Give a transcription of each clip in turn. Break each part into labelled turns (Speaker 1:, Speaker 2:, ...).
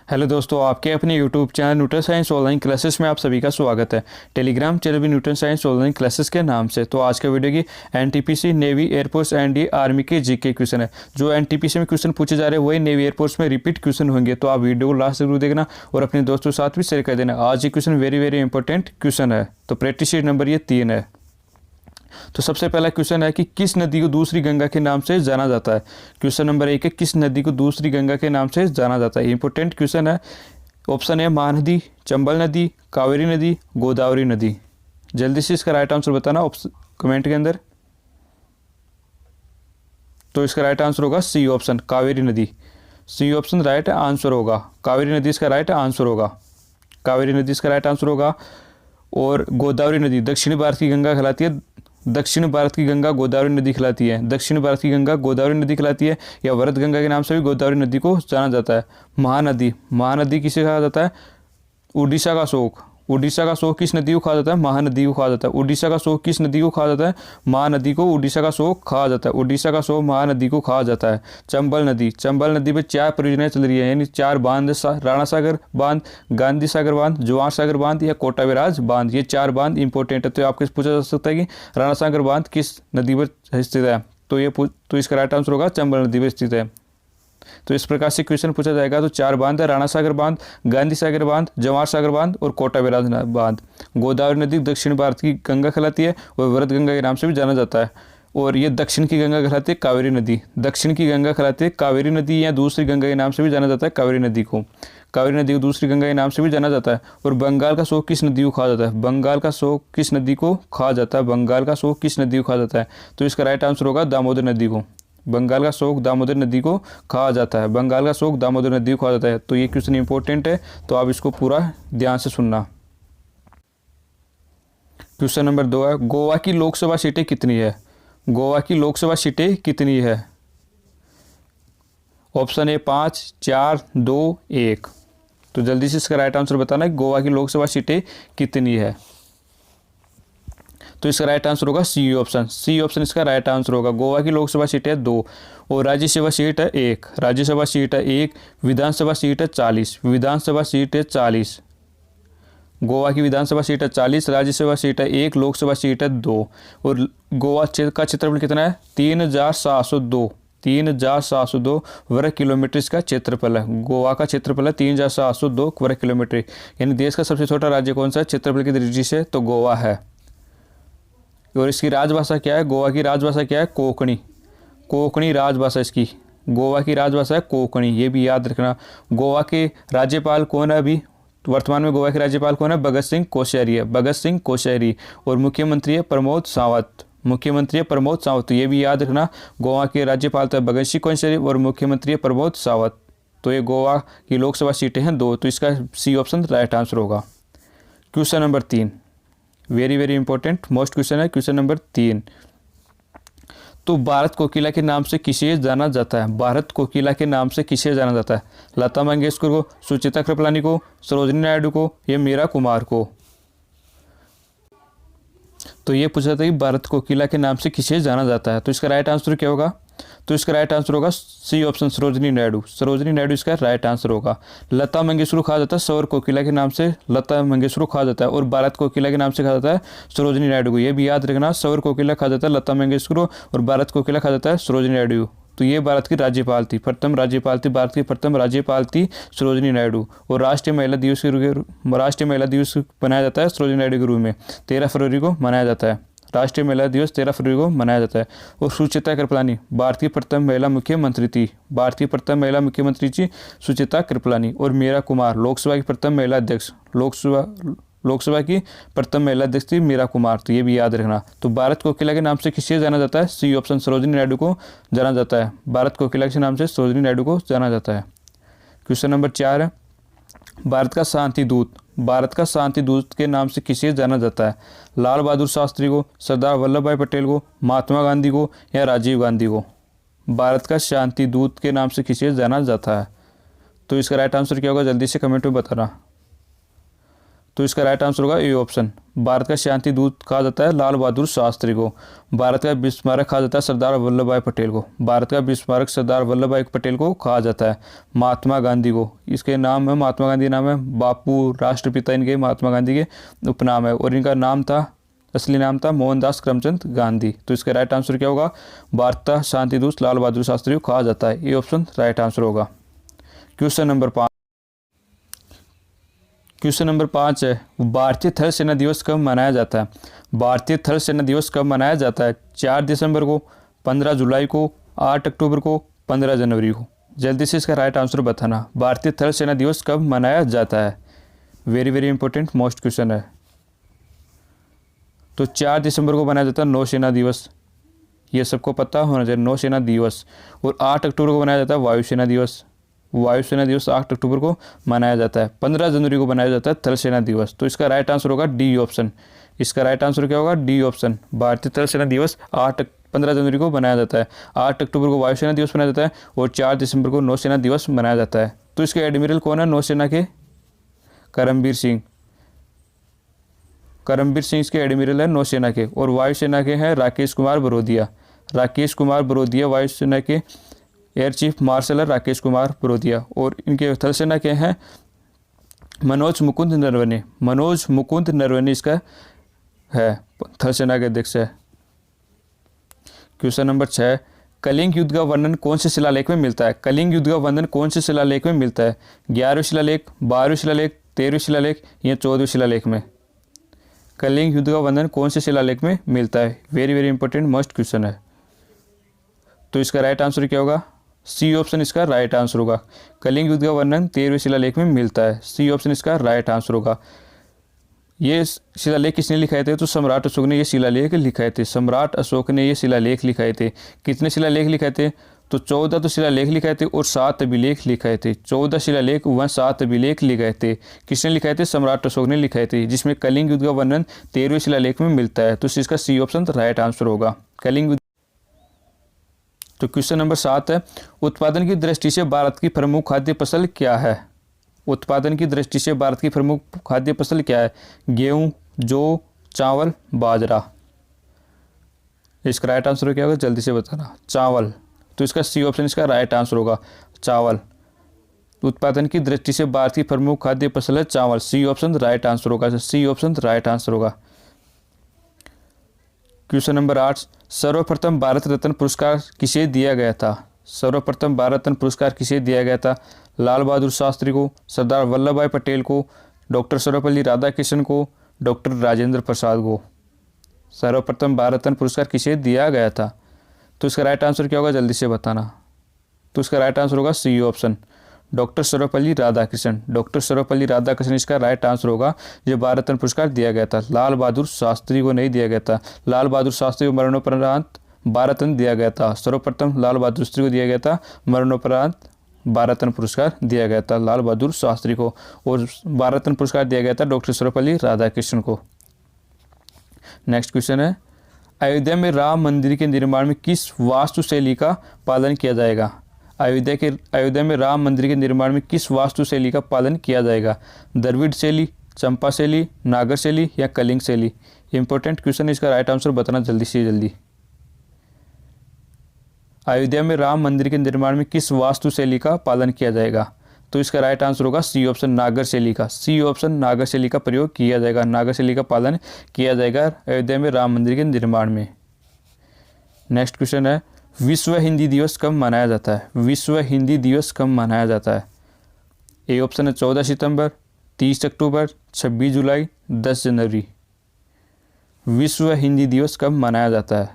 Speaker 1: Hello दोस्तों, आपके अपने YouTube channel Newton science online classes में आप सभी का स्वागत है। टेलीग्राम चैनल भी न्यूटन साइंस ऑनलाइन क्लासेस के नाम से। तो आज का वीडियो की NTPC, navy, air force, NDA, army के जीके क्वेश्चन है। जो एनटीपीसी में क्वेश्चन पूछे जा रहे हैं वही नेवी, एयरफोर्स में रिपीट क्वेश्चन होंगे। तो आप वीडियो को लास्ट जरूर देखना और अपने दोस्तों के साथ भी शेयर कर देना। आज ये क्वेश्चन वेरी इंपॉर्टेंट क्वेश्चन है। तो प्रैक्टिस शीट नंबर ये 3 है। तो सबसे पहला क्वेश्चन है कि किस नदी को दूसरी गंगा के नाम से जाना जाता है। क्वेश्चन नंबर 1 है, किस नदी को दूसरी गंगा के नाम से जाना जाता है। इंपॉर्टेंट क्वेश्चन है। ऑप्शन है महानदी, चंबल नदी, कावेरी नदी, गोदावरी नदी। जल्दी से इसका राइट आंसर बताना कमेंट के अंदर। तो इसका राइट आंसर होगा सी ऑप्शन, कावेरी नदी। सी ऑप्शन राइट आंसर होगा। कावेरी नदी इसका राइट आंसर होगा। कावेरी नदी इसका राइट आंसर होगा। और गोदावरी नदी दक्षिण भारत की गंगा कहलाती है। दक्षिण भारत की गंगा गोदावरी नदी कहलाती है। दक्षिण भारत की गंगा गोदावरी नदी कहलाती है, या वरद गंगा के नाम से भी गोदावरी नदी को जाना जाता है। महानदी, महानदी किसे कहा जाता है? उड़ीसा का शोक। उड़ीसा का शोक किस नदी को कहा जाता है? महानदी को कहा जाता है। उड़ीसा का शोक किस नदी को कहा जाता है? महानदी को उड़ीसा का शोक कहा जाता है। उड़ीसा का शोक महानदी को कहा जाता है। चंबल नदी, चंबल नदी पे 4 परियोजनाएं चल रही है, यानी 4 बांध, राणा सागर बांध, गांधी सागर बांध, जवाहर सागर बांध या कोटा बैराज बांध। ये 4 बांध इंपॉर्टेंट है। तो आपको पूछा जा सकता है कि राणा सागर बांध किस नदी पर स्थित है। तो इसका राइट आंसर होगा चंबल नदी पर स्थित है। तो इस प्रकार से क्वेश्चन पूछा जाएगा। तो 4 बांध है, राणा सागर बांध, गांधी सागर बांध, जवाहर सागर बांध और कोटा बैराज बांध। गोदावरी नदी दक्षिण भारत की गंगा कहलाती है और वरद गंगा के नाम से भी जाना जाता है। और ये दक्षिण की गंगा कहलाती है कावेरी नदी। दक्षिण की गंगा कहलाती है कावेरी नदी, या दूसरी गंगा के नाम से भी जाना जाता है कावेरी नदी को। कावेरी नदी को दूसरी गंगा के नाम से भी जाना जाता है। और बंगाल का शोक किस नदी को कहा जाता है? बंगाल का शोक किस नदी को कहा जाता है? बंगाल का शोक किस नदी को कहा जाता है? तो इसका राइट आंसर होगा दामोदर नदी को। बंगाल का शोक दामोदर नदी को कहा जाता है। बंगाल का शोक दामोदर नदी को कहा जाता है। तो ये क्वेश्चन इंपॉर्टेंट है, तो आप इसको पूरा ध्यान से सुनना। क्वेश्चन नंबर 2 है, गोवा की लोकसभा सीटें कितनी है? गोवा की लोकसभा सीटें कितनी है? Option A 5, 4, 2, 1। तो जल्दी से इसका राइट आंसर बताना है, गोवा की लोकसभा सीटें कितनी है। तो इसका राइट आंसर होगा सी ऑप्शन। सी ऑप्शन इसका राइट आंसर होगा। गोवा की लोकसभा सीट है 2 और राज्यसभा सीट है 1। राज्यसभा सीट है 1, विधानसभा सीट है 40। विधानसभा सीट है 40। गोवा की विधानसभा सीट है 40, राज्यसभा सीट है 1, लोकसभा सीट है 2। और गोवा का क्षेत्रफल कितना है? 3702। 3702 वर्ग किलोमीटर इसका क्षेत्रफल है। गोवा का क्षेत्रफल है 3702 वर्ग किलोमीटर। यानी देश का सबसे छोटा राज्य कौन सा है क्षेत्रफल की दृष्टि से? तो गोवा है। और इसकी राजभाषा क्या है? गोवा की राजभाषा क्या है? कोंकणी। कोंकणी राजभाषा इसकी। गोवा की राजभाषा है कोंकणी, ये भी याद रखना। गोवा के राज्यपाल कौन है अभी वर्तमान में? गोवा के राज्यपाल कौन है? भगत सिंह कोश्यारी है। भगत सिंह कोश्यारी। और मुख्यमंत्री है प्रमोद सावंत। मुख्यमंत्री है प्रमोद सावंत। तो ये भी याद रखना, गोवा के राज्यपाल तो भगत सिंह कोश्यारी और मुख्यमंत्री है प्रमोद सावंत। तो ये गोवा की लोकसभा सीटें हैं 2। तो इसका सी ऑप्शन राइट आंसर होगा। Question number 3 very important most question है। क्वेश्चन नंबर 3, तो भारत कोकिला के नाम से किसे जाना जाता है? भारत कोकिला के नाम से किसे जाना जाता है? लता मंगेशकर को, सुचित्रा कृपलानी को, सरोजिनी नायडू को या मीरा कुमार को? तो ये पूछा था कि भारत कोकिला के नाम से किसे जाना जाता है। तो इसका राइट आंसर क्या होगा? तो इसका राइट आंसर होगा सी ऑप्शन, सरोजिनी नायडू। सरोजिनी नायडू इसका राइट आंसर होगा। लता मंगेशकर को कहा जाता है सौर कोकिला के नाम से, लता मंगेशकर को कहा जाता है। और भारत कोकिला के नाम से कहा जाता है सरोजिनी नायडू को। ये भी याद रखना, सौर कोकिला कहा जाता है लता मंगेशकर को और भारत कोकिला कहा जाता है सरोजिनी नायडू। तो ये भारत की राज्यपाल थी, प्रथम राज्यपाल थी, भारत की प्रथम राज्यपाल थी सरोजिनी नायडू। और राष्ट्रीय महिला दिवस मनाया जाता है सरोजिनी नायडू के रूप में 13 फरवरी को मनाया जाता है। राष्ट्रीय महिला दिवस 13 फरवरी को मनाया जाता है। और सुचित्रा कृपलानी भारत की प्रथम महिला मुख्यमंत्री थी। भारत की प्रथम महिला मुख्यमंत्री थी सुचित्रा कृपलानी। और मीरा कुमार लोकसभा की प्रथम महिला अध्यक्ष, लोकसभा की प्रथम महिला अध्यक्ष थी मीरा कुमार। तो ये भी याद रखना। तो भारत कोकिला के नाम से किसे जाना जाता है? सी ऑप्शन, सरोजिनी नायडू को जाना जाता है। भारत कोकिला के नाम से सरोजिनी नायडू को जाना जाता है। क्वेश्चन नंबर 4 है, भारत का शांति दूत, भारत का शांति दूत के नाम से किसे जाना जाता है? लाल बहादुर शास्त्री को, सरदार वल्लभ भाई पटेल को, महात्मा गांधी को या राजीव गांधी को? भारत का शांति दूत के नाम से किसे जाना जाता है? तो इसका राइट आंसर क्या होगा? जल्दी से कमेंट में बताना। तो इसका राइट आंसर होगा ए ऑप्शन। भारत का शांति दूत कहा जाता है लाल बहादुर शास्त्री को। भारत का विश्व स्मारक कहा जाता है सरदार वल्लभ भाई पटेल को। भारत का विश्व स्मारक सरदार वल्लभ भाई पटेल को कहा जाता है। महात्मा गांधी को, इसके नाम है महात्मा गांधी नाम है, बापू राष्ट्रपिता इनके महात्मा गांधी के उपनाम है, और इनका नाम था, असली नाम था मोहनदास करमचंद गांधी। तो इसका राइट आंसर क्या होगा? भारत का शांति दूत लाल बहादुर शास्त्री को कहा जाता है। ये ऑप्शन राइट आंसर होगा। Question number 5। क्वेश्चन नंबर 5 है, भारतीय थल सेना दिवस कब मनाया जाता है? भारतीय थल सेना दिवस कब मनाया जाता है? 4 दिसंबर को, 15 जुलाई को, 8 अक्टूबर को, 15 जनवरी को। जल्दी से इसका राइट आंसर बताना। भारतीय थल सेना दिवस कब मनाया जाता है? Very very important most question है। तो 4 दिसंबर को मनाया जाता है नौसेना दिवस, ये सबको पता होना चाहिए, नौसेना दिवस। और 8 अक्टूबर को मनाया जाता है वायुसेना दिवस। वायुसेना दिवस 8 अक्टूबर को मनाया जाता है। 15 जनवरी को मनाया जाता है थल सेना दिवस। तो इसका राइट आंसर होगा डी ऑप्शन। इसका राइट आंसर क्या होगा? D option. भारतीय थल सेना दिवस 15 जनवरी को मनाया जाता है, 8 अक्टूबर को वायुसेना दिवस मनाया जाता है, और 4 दिसंबर को नौसेना दिवस मनाया जाता है। तो इसके एडमिरल कौन है नौसेना के? करमबीर सिंह। करमबीर सिंह इसके एडमिरल है नौसेना के। और वायुसेना के हैं राकेश कुमार बरोदिया। राकेश कुमार बरोदिया वायुसेना के एयर चीफ मार्शल है राकेश कुमार बरोदिया। और इनके थल सेना के हैं मनोज मुकुंद नरवणे। मनोज मुकुंद नरवणे इसका है थल सेना के अध्यक्ष है। क्वेश्चन नंबर 6, कलिंग युद्ध का वर्णन कौन से शिलालेख में मिलता है? कलिंग युद्ध का वर्णन कौन से शिलालेख में मिलता है? 11वें शिलालेख, 12वें शिलालेख, 13वें शिलालेख या 14वें शिलालेख में? कलिंग युद्ध का वर्णन कौन से शिलालेख में मिलता है? Very very important must question है। तो इसका राइट आंसर क्या होगा? सी ऑप्शन इसका राइट आंसर होगा। कलिंग युद्ध का वर्णन 13वें शिलालेख में मिलता है। सी ऑप्शन इसका राइट आंसर होगा। ये शिलालेख किसने लिखाए थे? तो सम्राट अशोक ने ये शिलालेख लिखाए थे। सम्राट अशोक ने ये शिलालेख लिखाए थे। कितने शिलालेख लिखाए थे? तो 14 तो शिलालेख लिखाए थे और 7 अभिलेख लिखाए थे। 14 शिलालेख व 7 अभिलेख लिखाए थे। किसने लिखाए थे? सम्राट अशोक ने लिखाए थे, जिसमें कलिंग युद्ध का वर्णन 13वें शिलालेख में मिलता है। तो इसका सी ऑप्शन राइट आंसर होगा, कलिंग युद्ध। तो क्वेश्चन नंबर 7 है, उत्पादन की दृष्टि से भारत की प्रमुख खाद्य फसल क्या है? उत्पादन की दृष्टि से भारत की प्रमुख खाद्य फसल क्या है? गेहूं, जौ, चावल, बाजरा। इसका राइट आंसर क्या होगा? जल्दी से बताना। चावल। तो इसका सी ऑप्शन इसका राइट आंसर होगा, चावल। उत्पादन की दृष्टि से भारत की प्रमुख खाद्य फसल है चावल। सी ऑप्शन राइट आंसर होगा। सी ऑप्शन राइट आंसर होगा। क्वेश्चन नंबर 8, सर्वप्रथम भारत रत्न पुरस्कार किसे दिया गया था? सर्वप्रथम भारत रत्न पुरस्कार किसे दिया गया था? लाल बहादुर शास्त्री को, सरदार वल्लभ भाई पटेल को, डॉक्टर सर्वपल्ली राधाकृष्णन को, डॉक्टर राजेंद्र प्रसाद को। सर्वप्रथम भारत रत्न पुरस्कार किसे दिया गया था? तो इसका राइट आंसर क्या होगा? जल्दी से बताना। तो इसका राइट आंसर होगा C option, doctor Sarvepalli Radhakrishnan. Doctor Sarvepalli Radhakrishnan इसका राइट आंसर होगा। जो भारत रत्न पुरस्कार दिया गया था, लाल बहादुर शास्त्री को नहीं दिया गया था। लाल बहादुर शास्त्री को मरणोपरांत भारत रत्न दिया गया था। सर्वप्रथम लाल बहादुर शास्त्री को दिया गया था, मरणोपरांत भारत रत्न पुरस्कार दिया गया था लाल बहादुर शास्त्री को। और भारत रत्न पुरस्कार दिया गया था डॉक्टर सर्वपल्ली राधाकृष्णन को। नेक्स्ट क्वेश्चन है, अयोध्या में राम मंदिर के निर्माण में किस वास्तुशैली का पालन किया जाएगा? अयोध्या में राम मंदिर के निर्माण में किस वास्तुशैली का पालन किया जाएगा? द्रविड़ शैली, चंपा शैली, नागर शैली या कलिंग शैली? इंपॉर्टेंट क्वेश्चन, इसका राइट आंसर बताना जल्दी से जल्दी। अयोध्या में राम मंदिर के निर्माण में किस वास्तुशैली का पालन किया जाएगा? तो इसका राइट आंसर होगा सी ऑप्शन, नागर शैली का। सी ऑप्शन, नागर शैली का प्रयोग किया जाएगा। नागर शैली का पालन किया जाएगा अयोध्या में राम मंदिर के निर्माण में। नेक्स्ट क्वेश्चन है, विश्व हिंदी दिवस कब मनाया जाता है? विश्व हिंदी दिवस कब मनाया जाता है? ए ऑप्शन है 14 सितंबर, 30 अक्टूबर, 26 जुलाई, 10 जनवरी। विश्व हिंदी दिवस कब मनाया जाता है?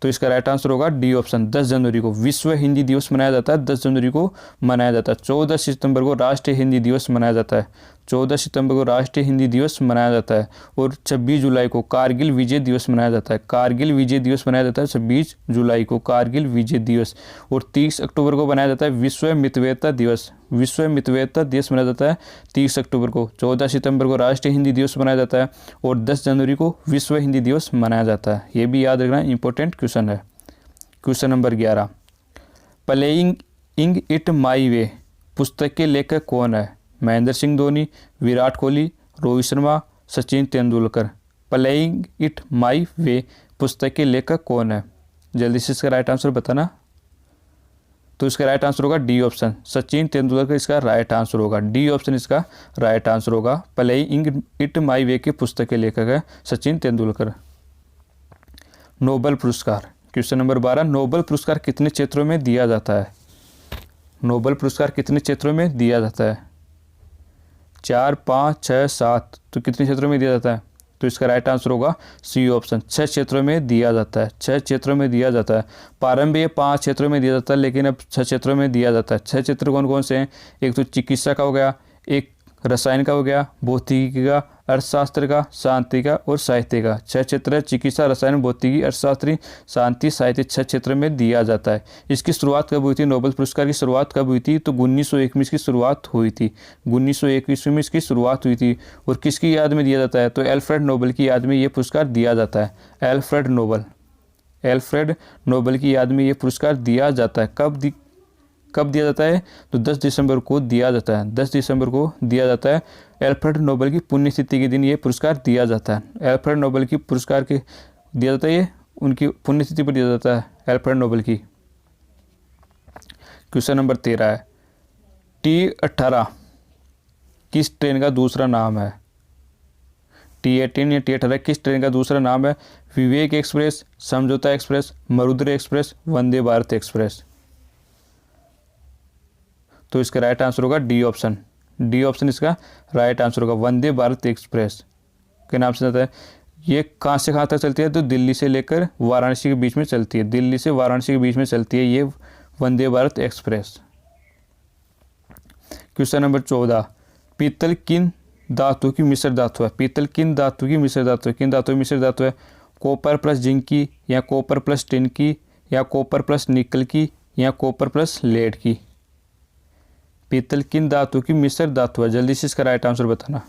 Speaker 1: तो इसका राइट आंसर होगा डी ऑप्शन, 10 जनवरी को विश्व हिंदी दिवस मनाया जाता है। 10 जनवरी को मनाया जाता है। 14 सितंबर को राष्ट्रीय हिंदी दिवस मनाया जाता है। 14 सितंबर को राष्ट्रीय हिंदी दिवस मनाया जाता है। और 26 जुलाई को कारगिल विजय दिवस मनाया जाता है। कारगिल विजय दिवस मनाया जाता है 26 जुलाई को, कारगिल विजय दिवस। और 30 अक्टूबर को मनाया जाता है विश्व मितव्ययिता दिवस। विश्व मितव्ययिता दिवस मनाया जाता है 30 अक्टूबर को। 14 सितंबर को राष्ट्रीय हिंदी दिवस मनाया जाता है और 10 जनवरी को विश्व हिंदी दिवस मनाया जाता है। ये भी याद रखना, इंपॉर्टेंट क्वेश्चन है। Question number 11, playing it my way पुस्तक के लेखक कौन है? Mahendra Singh Dhoni, Virat Kohli, Rohit Sharma, Sachin Tendulkar. Playing it my way पुस्तक के लेखक कौन है? जल्दी से इसका राइट आंसर बताना। तो इसका राइट आंसर होगा डी ऑप्शन, सचिन तेंदुलकर इसका राइट आंसर होगा। डी ऑप्शन इसका राइट आंसर होगा। प्लेइंग इट माई वे के पुस्तक के लेखक है सचिन तेंदुलकर। नोबेल पुरस्कार, क्वेश्चन नंबर 12, नोबेल पुरस्कार कितने क्षेत्रों में दिया जाता है? नोबेल पुरस्कार कितने क्षेत्रों में दिया जाता है? 4, 5, 6, 7। तो कितने क्षेत्रों में दिया जाता है? तो इसका राइट आंसर होगा सी ऑप्शन, 6 क्षेत्रों में दिया जाता है। 6 क्षेत्रों में दिया जाता है। प्रारंभ में ये 5 क्षेत्रों में दिया जाता है, लेकिन अब 6 क्षेत्रों में दिया जाता है। 6 क्षेत्र कौन कौन से हैं? एक तो चिकित्सा का हो गया, एक रसायन का हो गया, भौतिकी का, अर्थशास्त्र का, शांति का और साहित्य का। 6 क्षेत्र, चिकित्सा, रसायन, भौतिकी, अर्थशास्त्री, शांति, साहित्य, 6 क्षेत्र में दिया जाता है। इसकी शुरुआत कब हुई थी? नोबेल पुरस्कार की शुरुआत कब हुई थी? तो 1921 की शुरुआत हुई थी। 1921 में इसकी शुरुआत हुई थी। और किसकी याद में दिया जाता है? तो एल्फ्रेड नोबेल की याद में ये पुरस्कार दिया जाता है। एल्फ्रेड नोबेल की याद में ये पुरस्कार दिया जाता है। कब दिया जाता है? तो 10 दिसंबर को दिया जाता है। 10 दिसंबर को दिया जाता है। एल्फ्रेड नोबेल की पुण्यतिथि के दिन ये पुरस्कार दिया जाता है। एल्फ्रेड नोबेल की पुरस्कार के दिया जाता है, ये उनकी पुण्यतिथि पर दिया जाता है एल्फ्रेड नोबेल की। क्वेश्चन नंबर 13 है, T18 किस ट्रेन का दूसरा नाम है? T18 या T18 किस ट्रेन का दूसरा नाम है? विवेक एक्सप्रेस, समझौता express, मरुद्र express, Vande Bharat express. तो इसका राइट आंसर होगा डी ऑप्शन। डी ऑप्शन इसका राइट आंसर होगा। वंदे भारत एक्सप्रेस के नाम से जाता है। ये कहाँ से कहाँ तक चलती है? तो दिल्ली से लेकर वाराणसी के बीच में चलती है। दिल्ली से वाराणसी के बीच में चलती है ये Vande Bharat express. Question number 14, पीतल किन धातु की मिश्र धातु है? पीतल किन धातु की मिश्र धातु है? किन धातु की मिश्र धातु है? कॉपर प्लस जिंक की, या कॉपर प्लस टिन की, या कॉपर प्लस निकल की, या कॉपर प्लस लेड की। पीतल किन धातु की मिश्र धातु है? जल्दी से इसका राइट आंसर बताना।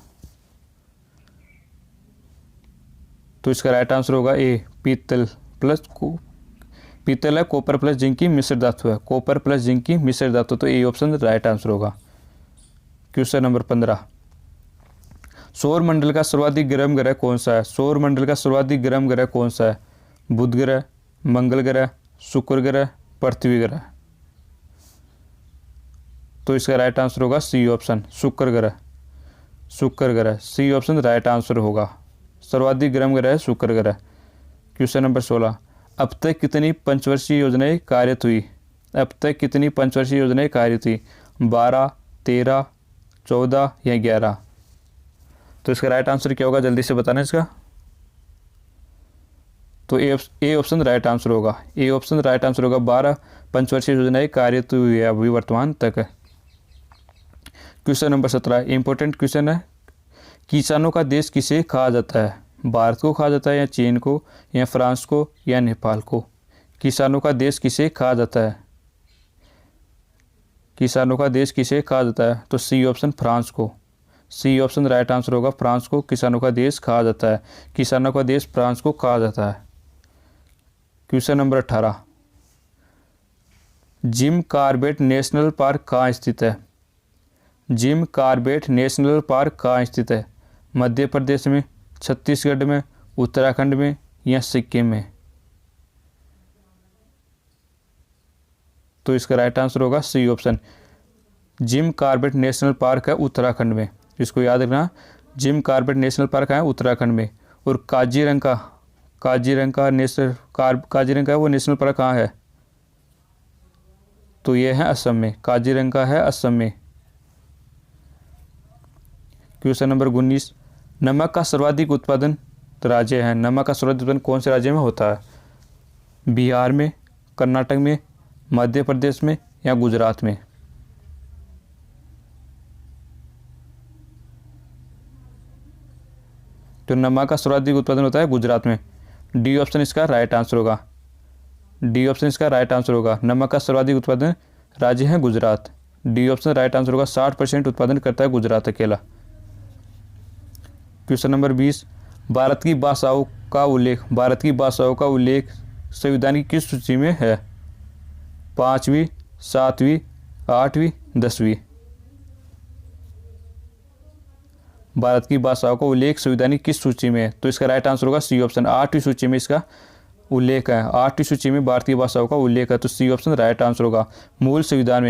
Speaker 1: तो इसका राइट आंसर होगा ए, पीतल है कॉपर प्लस जिंक की मिश्र धातु है। कॉपर प्लस जिंक की मिश्र धातु, तो ए ऑप्शन राइट आंसर होगा। क्वेश्चन नंबर 15, सौर मंडल का सर्वाधिक गर्म ग्रह कौन सा है? सौर मंडल का सर्वाधिक गर्म ग्रह कौन सा है? बुध ग्रह, मंगल ग्रह, शुक्र ग्रह, पृथ्वी ग्रह। तो इसका राइट आंसर होगा सी ऑप्शन, शुक्र ग्रह। शुक्र ग्रह, सी ऑप्शन राइट आंसर होगा। सर्वाधिक गर्म ग्रह है शुक्र ग्रह। क्वेश्चन नंबर 16, अब तक कितनी पंचवर्षीय योजनाएं कार्यरत हुई? अब तक कितनी पंचवर्षीय योजनाएं कार्यरत हुई? 12, 13, 14 या 11। तो इसका राइट आंसर क्या होगा? जल्दी से बताना इसका। तो ए ऑप्शन राइट आंसर होगा। ए ऑप्शन राइट आंसर होगा। 12 पंचवर्षीय योजनाएं कार्यरत हुई है अभी वर्तमान तक। क्वेश्चन नंबर 17, इंपॉर्टेंट क्वेश्चन है, किसानों का देश किसे कहा जाता है? भारत को कहा जाता है, या चीन को, या फ्रांस को, या नेपाल को? किसानों का देश किसे कहा जाता है? किसानों का देश किसे कहा जाता है? तो सी ऑप्शन, फ्रांस को। सी ऑप्शन राइट आंसर होगा। फ्रांस को किसानों का देश कहा जाता है। किसानों का देश फ्रांस को कहा जाता है। Question number 18, gym Corbett National park कहाँ स्थित है? जिम कॉर्बेट नेशनल पार्क कहाँ स्थित है? मध्य प्रदेश में, छत्तीसगढ़ में, उत्तराखंड में, या सिक्किम में? तो इसका राइट आंसर होगा C option, Jim Corbett National Park है उत्तराखंड में। इसको याद रखना, जिम कॉर्बेट नेशनल पार्क है उत्तराखंड में। और काजीरंगा है वो नेशनल पार्क कहाँ है? तो ये है असम में। काजीरंगा है असम में। क्वेश्चन नंबर 19, नमक का सर्वाधिक उत्पादन राज्य है? नमक का सर्वाधिक उत्पादन कौन से राज्य में होता है? बिहार में, कर्नाटक में, मध्य प्रदेश में, या गुजरात में? तो नमक का सर्वाधिक उत्पादन होता है गुजरात में। डी ऑप्शन इसका राइट आंसर होगा। डी ऑप्शन इसका राइट आंसर होगा। नमक का सर्वाधिक उत्पादन राज्य है Gujarat. D option right answer होगा। 60% उत्पादन करता है गुजरात अकेला। क्वेश्चन नंबर 20, भारत की भाषाओं का उल्लेख संविधान की किस सूची में है? 5वीं, 7वीं, 8वीं, 10वीं? भारत की भाषाओं का उल्लेख संविधान की किस सूची में है? तो इसका राइट आंसर होगा सी ऑप्शन, 8वीं सूची में इसका उल्लेख है। 8वीं सूची में भारतीय भाषाओं का उल्लेख है, तो सी ऑप्शन राइट आंसर होगा। मूल संविधान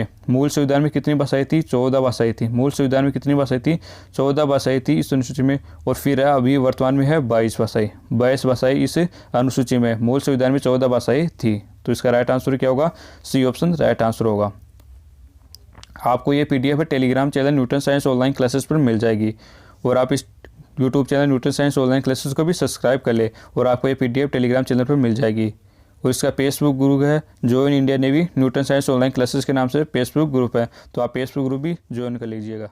Speaker 1: में कितनी भाषाएं थी? 14 भाषाएं थी। मूल संविधान में कितनी भाषाएं थी? 14 भाषाएं थी इस अनुसूची में। और फिर अभी वर्तमान में है 22 भाषाएं। 22 भाषाएं इस अनुसूची में। मूल संविधान में 14 भाषाएं थी, तो इसका राइट आंसर क्या होगा? सी ऑप्शन राइट आंसर होगा। आपको ये PDF Telegram channel Newton science online classes पर मिल जाएगी, और आप इस YouTube channel Newton science online classes को भी सब्सक्राइब कर ले, और आपको ये PDF टेलीग्राम चैनल पर मिल जाएगी। और इसका फेसबुक ग्रुप है join India navy Newton science online classes के नाम से फेसबुक ग्रुप है, तो आप फेसबुक ग्रुप भी ज्वाइन कर लीजिएगा।